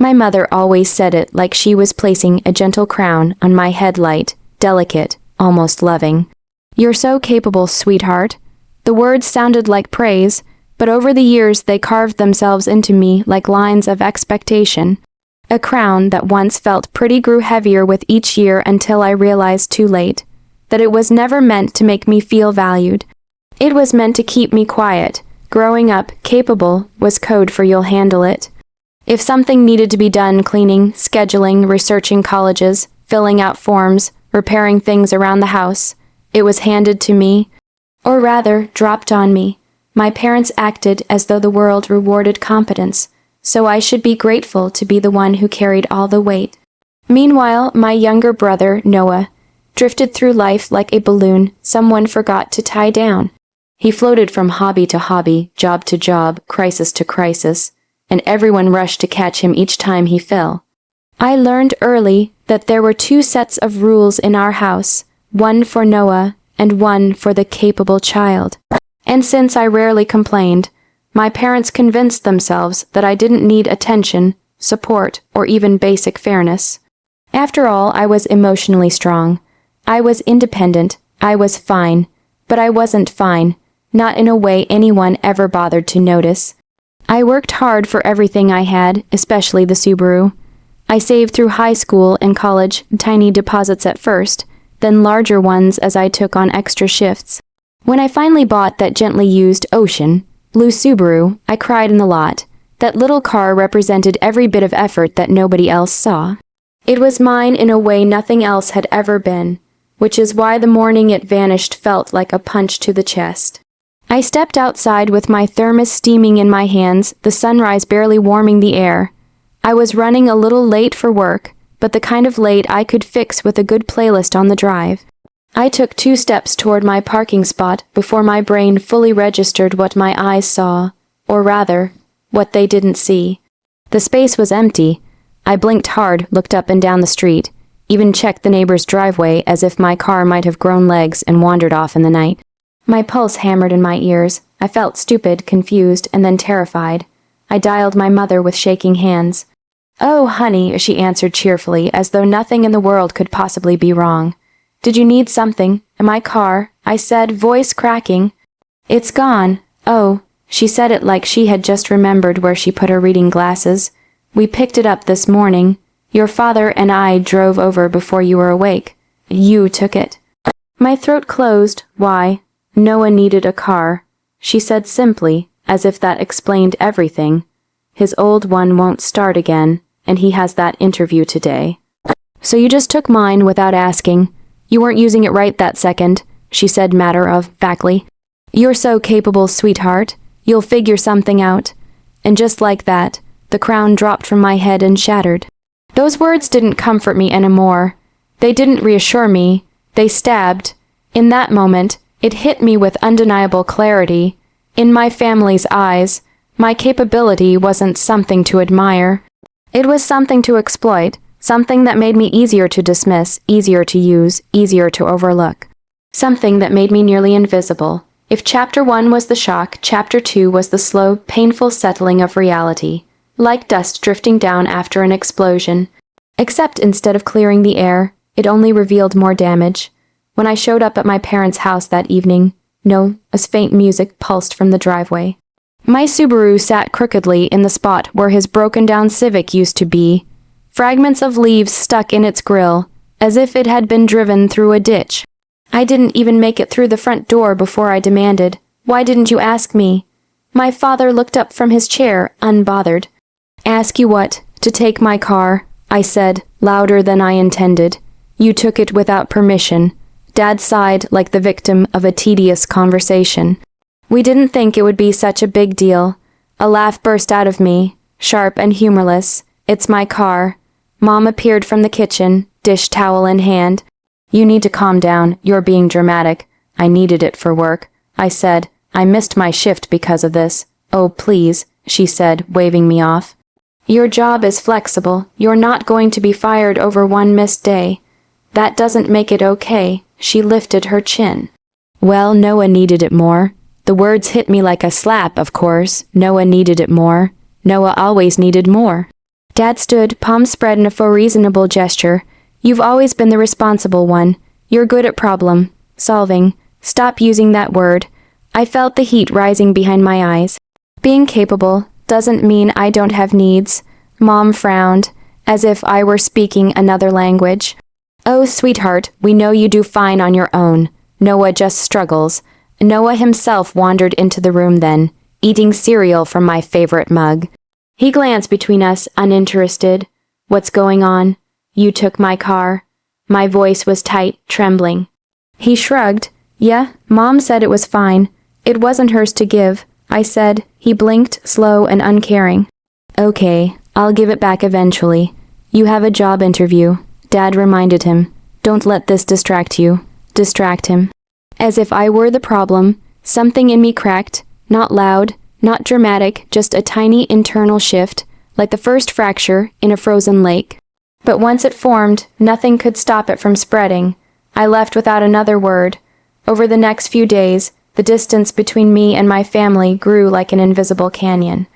My mother always said it like she was placing a gentle crown on my head, light, delicate, almost loving. "You're so capable, sweetheart." The words sounded like praise, but over the years they carved themselves into me like lines of expectation. A crown that once felt pretty grew heavier with each year until I realized too late that it was never meant to make me feel valued. It was meant to keep me quiet. Growing up, capable was code for "you'll handle it." If something needed to be done, cleaning, scheduling, researching colleges, filling out forms, repairing things around the house, it was handed to me, or rather, dropped on me. My parents acted as though the world rewarded competence, so I should be grateful to be the one who carried all the weight. Meanwhile, my younger brother, Noah, drifted through life like a balloon someone forgot to tie down. He floated from hobby to hobby, job to job, crisis to crisis, and everyone rushed to catch him each time he fell. I learned early that there were two sets of rules in our house, one for Noah and one for the capable child. And since I rarely complained, my parents convinced themselves that I didn't need attention, support, or even basic fairness. After all, I was emotionally strong. I was independent. I was fine. But I wasn't fine, not in a way anyone ever bothered to notice. I worked hard for everything I had, especially the Subaru. I saved through high school and college, tiny deposits at first, then larger ones as I took on extra shifts. When I finally bought that gently used ocean blue Subaru, I cried in the lot. That little car represented every bit of effort that nobody else saw. It was mine in a way nothing else had ever been, which is why the morning it vanished felt like a punch to the chest. I stepped outside with my thermos steaming in my hands, the sunrise barely warming the air. I was running a little late for work, but the kind of late I could fix with a good playlist on the drive. I took 2 steps toward my parking spot before my brain fully registered what my eyes saw, or rather, what they didn't see. The space was empty. I blinked hard, looked up and down the street, even checked the neighbor's driveway as if my car might have grown legs and wandered off in the night. My pulse hammered in my ears. I felt stupid, confused, and then terrified. I dialed my mother with shaking hands. "Oh, honey," she answered cheerfully, as though nothing in the world could possibly be wrong. "Did you need something? My car?" I said, voice cracking. "It's gone." "Oh." She said it like she had just remembered where she put her reading glasses. "We picked it up this morning. Your father and I drove over before you were awake. You took it." My throat closed. Why? Noah needed a car. She said simply, as if that explained everything. His old one won't start again, and he has that interview today. "So you just took mine without asking. You weren't using it right that second," she said matter-of-factly. "You're so capable, sweetheart. You'll figure something out." And just like that, the crown dropped from my head and shattered. Those words didn't comfort me anymore. They didn't reassure me. They stabbed. In that moment, it hit me with undeniable clarity. In my family's eyes, my capability wasn't something to admire. It was something to exploit, something that made me easier to dismiss, easier to use, easier to overlook. Something that made me nearly invisible. If Chapter 1 was the shock, Chapter 2 was the slow, painful settling of reality, like dust drifting down after an explosion. Except instead of clearing the air, it only revealed more damage. When I showed up at my parents' house that evening, as faint music pulsed from the driveway. My Subaru sat crookedly in the spot where his broken-down Civic used to be. Fragments of leaves stuck in its grill, as if it had been driven through a ditch. I didn't even make it through the front door before I demanded, "Why didn't you ask me?" My father looked up from his chair, unbothered. "Ask you what? To take my car," I said, louder than I intended. "You took it without permission." Dad sighed like the victim of a tedious conversation. "We didn't think it would be such a big deal." A laugh burst out of me, sharp and humorless. "It's my car." Mom appeared from the kitchen, dish towel in hand. "You need to calm down. You're being dramatic." "I needed it for work," I said. "I missed my shift because of this." "Oh, please," she said, waving me off. "Your job is flexible. You're not going to be fired over one missed day." "That doesn't make it okay." She lifted her chin. "Well, Noah needed it more." The words hit me like a slap, of course. Noah needed it more. Noah always needed more. Dad stood, palms spread in a reasonable gesture. You've always been the responsible one. You're good at problem solving. Stop using that word. I felt the heat rising behind my eyes. Being capable doesn't mean I don't have needs. Mom frowned, as if I were speaking another language. Oh, sweetheart, we know you do fine on your own. Noah just struggles. Noah himself wandered into the room then, eating cereal from my favorite mug. He glanced between us, uninterested. What's going on? You took my car. My voice was tight, trembling. He shrugged. Yeah, Mom said it was fine. It wasn't hers to give, I said. He blinked, slow and uncaring. Okay, I'll give it back eventually. You have a job interview, Dad reminded him. Don't let this distract you. Distract him. As if I were the problem, something in me cracked, not loud, not dramatic, just a tiny internal shift, like the first fracture in a frozen lake. But once it formed, nothing could stop it from spreading. I left without another word. Over the next few days, the distance between me and my family grew like an invisible canyon.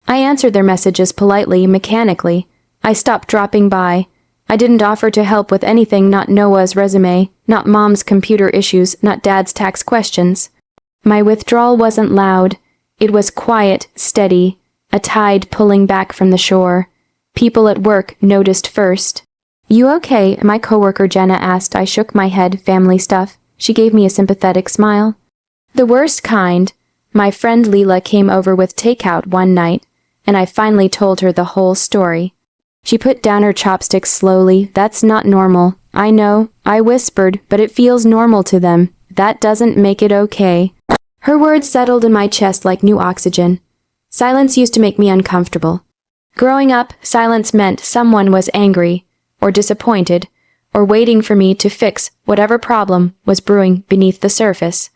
I answered their messages politely, mechanically. I stopped dropping by. I didn't offer to help with anything, not Noah's resume, not Mom's computer issues, not Dad's tax questions. My withdrawal wasn't loud. It was quiet, steady, a tide pulling back from the shore. People at work noticed first. You okay? My coworker Jenna asked. I shook my head. Family stuff. She gave me a sympathetic smile. The worst kind. My friend Leela came over with takeout one night, and I finally told her the whole story. She put down her chopsticks slowly. That's not normal. I know, I whispered, but it feels normal to them. That doesn't make it okay. Her words settled in my chest like new oxygen. Silence used to make me uncomfortable. Growing up, silence meant someone was angry, or disappointed, or waiting for me to fix whatever problem was brewing beneath the surface.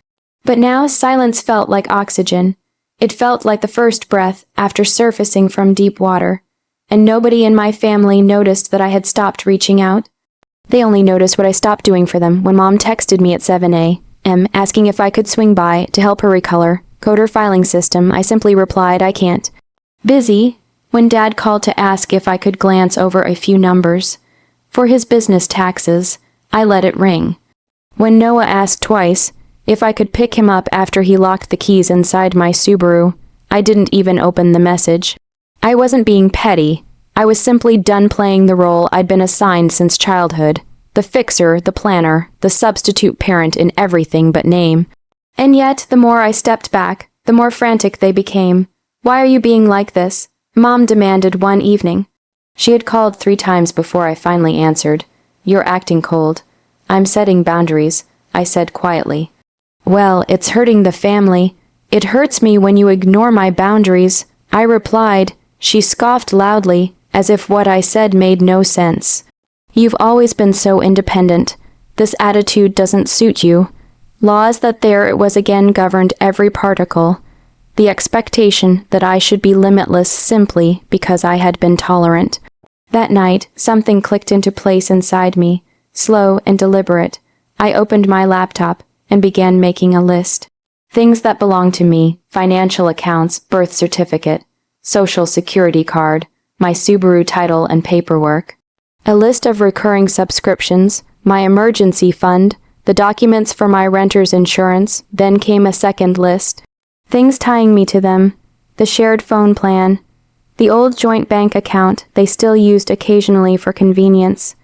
But now silence felt like oxygen. It felt like the first breath after surfacing from deep water. And nobody in my family noticed that I had stopped reaching out. They only noticed what I stopped doing for them when Mom texted me at 7 a.m. asking if I could swing by to help her recolor, code her filing system. I simply replied, I can't. Busy. When Dad called to ask if I could glance over a few numbers. For his business taxes, I let it ring. When Noah asked twice if I could pick him up after he locked the keys inside my Subaru, I didn't even open the message. I wasn't being petty. I was simply done playing the role I'd been assigned since childhood. The fixer, the planner, the substitute parent in everything but name. And yet, the more I stepped back, the more frantic they became. Why are you being like this? Mom demanded one evening. She had called 3 times before I finally answered. You're acting cold. I'm setting boundaries, I said quietly. Well, it's hurting the family. It hurts me when you ignore my boundaries, I replied. She scoffed loudly, as if what I said made no sense. You've always been so independent. This attitude doesn't suit you. Laws that there it was again governed every particle. The expectation that I should be limitless simply because I had been tolerant. That night, something clicked into place inside me, slow and deliberate. I opened my laptop and began making a list. Things that belonged to me, financial accounts, birth certificate, social security card, my Subaru title and paperwork. A list of recurring subscriptions, my emergency fund, the documents for my renter's insurance. Then came a second list. Things tying me to them, the shared phone plan, the old joint bank account they still used occasionally for convenience,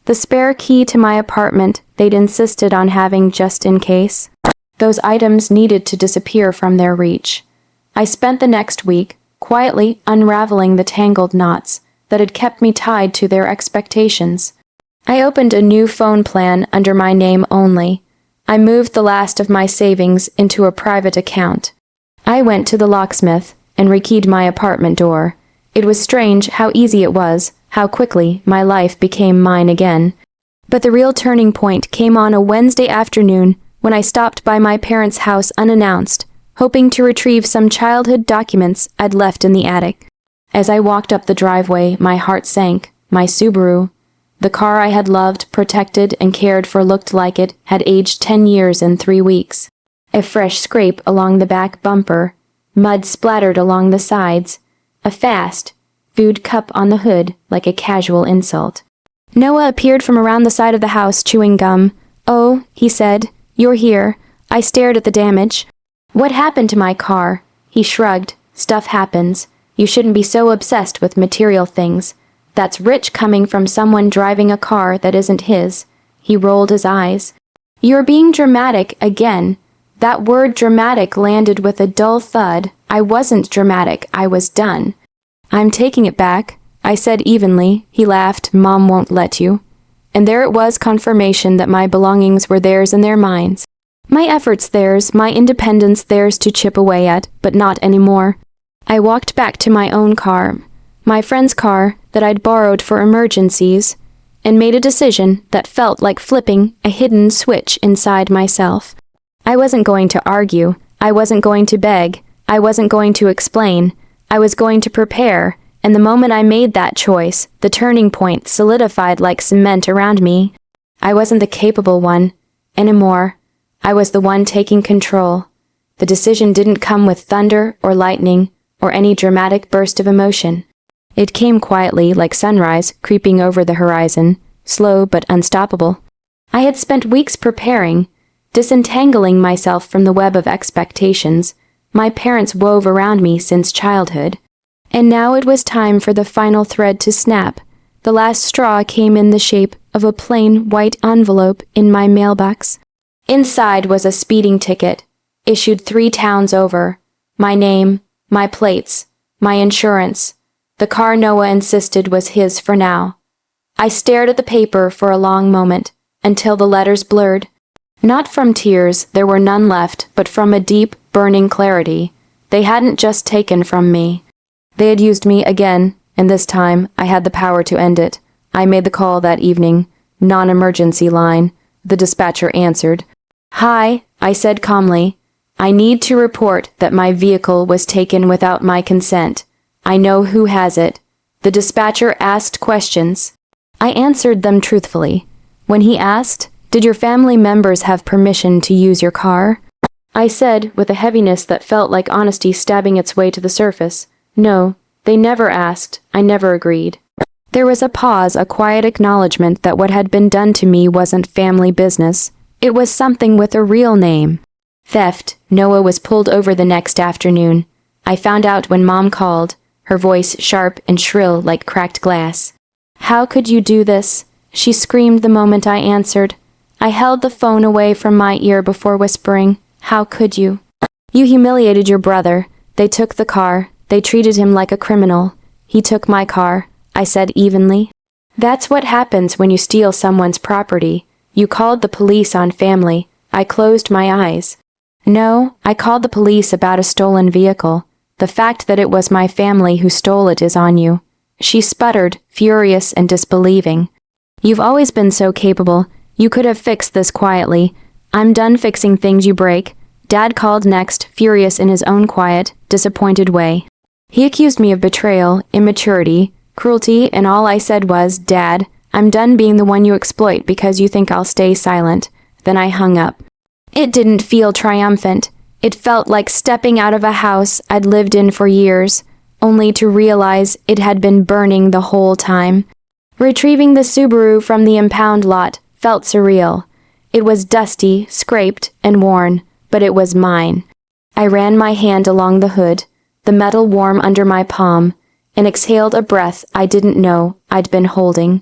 the spare key to my apartment they'd insisted on having just in case. Those items needed to disappear from their reach. I spent the next week quietly unraveling the tangled knots that had kept me tied to their expectations. I opened a new phone plan under my name only. I moved the last of my savings into a private account. I went to the locksmith and rekeyed my apartment door. It was strange how easy it was, how quickly my life became mine again. But the real turning point came on a Wednesday afternoon when I stopped by my parents' house unannounced, hoping to retrieve some childhood documents I'd left in the attic. As I walked up the driveway, my heart sank. My Subaru, the car I had loved, protected, and cared for, looked like it had aged 10 years in 3 weeks. A fresh scrape along the back bumper, mud splattered along the sides, a fast, food cup on the hood like a casual insult. Noah appeared from around the side of the house chewing gum. "Oh," he said, "you're here." I stared at the damage. "What happened to my car?" He shrugged. "Stuff happens. You shouldn't be so obsessed with material things. That's rich coming from someone driving a car that isn't his." He rolled his eyes. "You're being dramatic again." That word dramatic landed with a dull thud. I wasn't dramatic, I was done. "I'm taking it back," I said evenly. He laughed. "Mom won't let you." And there it was, confirmation that my belongings were theirs in their minds. My efforts theirs, my independence theirs to chip away at, but not anymore. I walked back to my own car, my friend's car that I'd borrowed for emergencies, and made a decision that felt like flipping a hidden switch inside myself. I wasn't going to argue. I wasn't going to beg. I wasn't going to explain. I was going to prepare, and the moment I made that choice, the turning point solidified like cement around me. I wasn't the capable one anymore. I was the one taking control. The decision didn't come with thunder or lightning or any dramatic burst of emotion. It came quietly, like sunrise creeping over the horizon, slow but unstoppable. I had spent weeks preparing, disentangling myself from the web of expectations my parents wove around me since childhood. And now it was time for the final thread to snap. The last straw came in the shape of a plain white envelope in my mailbox. Inside was a speeding ticket, issued 3 towns over. My name, my plates, my insurance. The car Noah insisted was his for now. I stared at the paper for a long moment, until the letters blurred. Not from tears, there were none left, but from a deep, burning clarity. They hadn't just taken from me. They had used me again, and this time I had the power to end it. I made the call that evening. Non-emergency line. The dispatcher answered. "Hi," I said calmly. "I need to report that my vehicle was taken without my consent. I know who has it." The dispatcher asked questions. I answered them truthfully. When he asked, "Did your family members have permission to use your car?" I said, with a heaviness that felt like honesty stabbing its way to the surface, "No, they never asked. I never agreed." There was a pause, a quiet acknowledgement that what had been done to me wasn't family business. It was something with a real name. Theft. Noah was pulled over the next afternoon. I found out when Mom called, her voice sharp and shrill like cracked glass. "How could you do this?" she screamed the moment I answered. I held the phone away from my ear before whispering, "How could you? You humiliated your brother. They took the car. They treated him like a criminal. He took my car," I said evenly. "That's what happens when you steal someone's property. You called the police on family." I closed my eyes. "No, I called the police about a stolen vehicle. The fact that it was my family who stole it is on you." She sputtered, furious and disbelieving. "You've always been so capable. You could have fixed this quietly. I'm done fixing things you break." Dad called next, furious in his own quiet, disappointed way. He accused me of betrayal, immaturity, cruelty, and all I said was, "Dad, I'm done being the one you exploit because you think I'll stay silent." Then I hung up. It didn't feel triumphant. It felt like stepping out of a house I'd lived in for years, only to realize it had been burning the whole time. Retrieving the Subaru from the impound lot felt surreal. It was dusty, scraped, and worn, but it was mine. I ran my hand along the hood, the metal warm under my palm, and exhaled a breath I didn't know I'd been holding.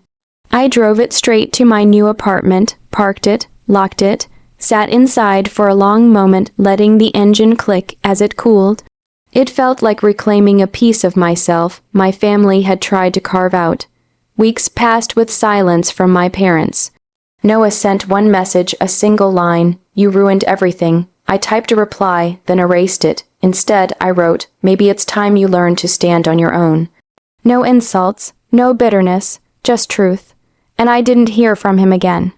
I drove it straight to my new apartment, parked it, locked it, sat inside for a long moment letting the engine click as it cooled. It felt like reclaiming a piece of myself my family had tried to carve out. Weeks passed with silence from my parents. Noah sent one message, a single line, "You ruined everything." I typed a reply, then erased it. Instead, I wrote, "Maybe it's time you learn to stand on your own." No insults, no bitterness, just truth. And I didn't hear from him again.